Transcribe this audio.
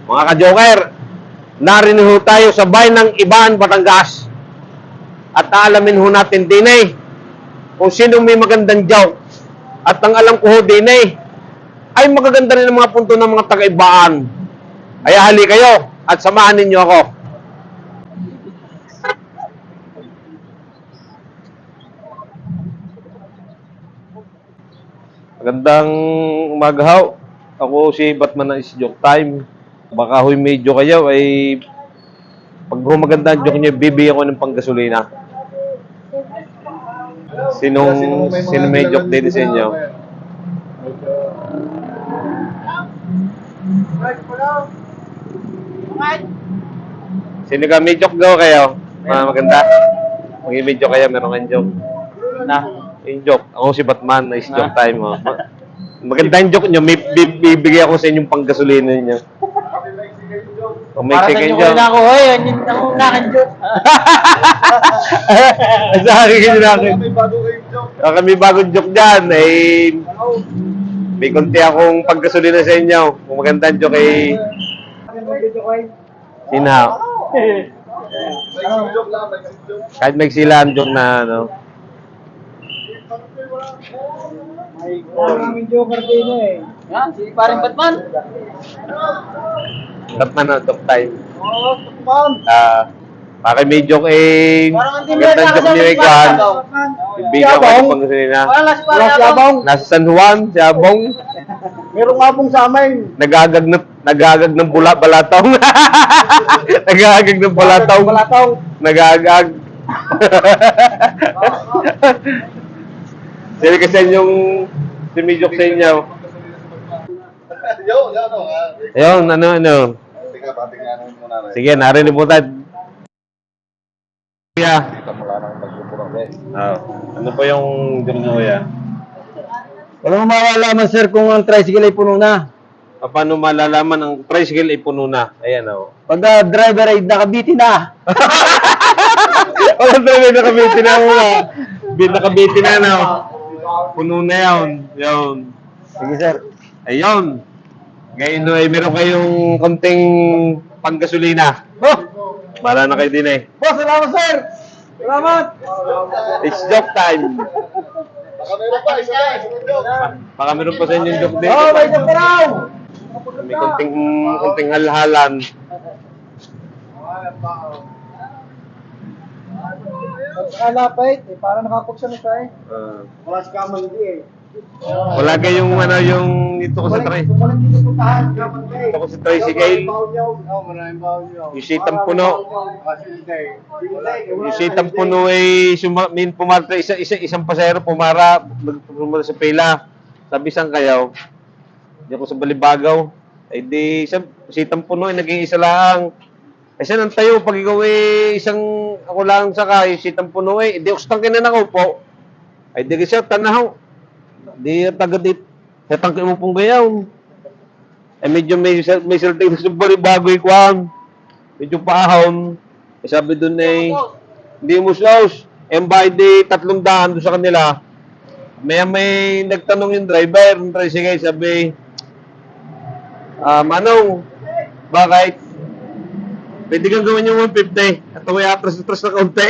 Mga ka-joker, narinig ho tayo sa bayan ng Iban, Batangas. At aalamin ho natin din kung sino may magandang joke. At ang alam ko ho din ay magaganda rin ang mga punto ng mga taga-Ibaan. Kaya hali kayo at samahan ninyo ako. Magandang umaga ho. Ako si Batman ng Joke Time. Baka huy medyo kayo ay pag maganda ang joke nyo, bibigyan ko ng panggasolina. Sino may joke din sa inyo? Sino ka? May joke daw kayo? Maganda. May joke kayo, meron kayong joke. Yung joke. Ako si Batman, nice joke time. Oh. Maganda yung joke nyo, may bibigyan ako sa inyong panggasolina nyo. Kung may second joke. Para ako, hindi ako nakan-joke. Sa akin yun natin. Kami bagong joke dyan. May konti akong pagkasulina sa inyo. Kung magandang joke Sinaw. Kahit may silaan joke na ano. Maraming joker din Yan, si parang Batman. Batman na joke time. Oo, Batman. Para may joke magandang joke niyo Kwan. Bibigyan ko ng panggasolina. Nasa San Juan, Siabong. Merong abong sa amin. Nagagag ng balatong. Nagagag ng balatong. Nagagag. Sino kasi yung sumijok sa inyo? Ayun, ano. Sige, narinig po tayo. Ano po yung joke nyo, kuya? Wala mo malalaman, sir, kung ang tricycle ay puno na. Paano malalaman ang tricycle ay puno na? Ayan, Pag driver ay nakabiti na. Walang driver nakabiti na muna. Nakabiti na, no? Puno na yun. Sige, sir. Ayun. Ngayon ay meron kayong konting panggasolina. Para na kayo din Boss, salamat, sir. Salamat. It's joke time. Baka meron pa sa inyo joke din. Oh, may joke raw. May konting halhalan. Kalapit, parang nakapagsa na siya Wala si Kamal hindi Wala kayong yung dito ko sa tricycle. Yung sitang puno. Yung sitang puno ay pumarta isang pasahero pumara sa pila. Sabi sang kayaw. Di ako sa Balibagaw. Ay di sitang puno ay naging isa lang. Ay siya nang tayo pag ikaw ako lang sakay sitang puno di ako kinanakaw po. Ay di siya tanaw. Di taga-dit. Hetang mo pong gayaw. Eh medyo may salting sa Balibago Kwan. Medyo paahon. Eh sabi doon hindi mo saus. By the 300 doon sa kanila. May nagtanong yung driver ng tricycle. Sabi, Manong, bakit? Pwede kang gawin yung 150 at may atras-atras na kaunti.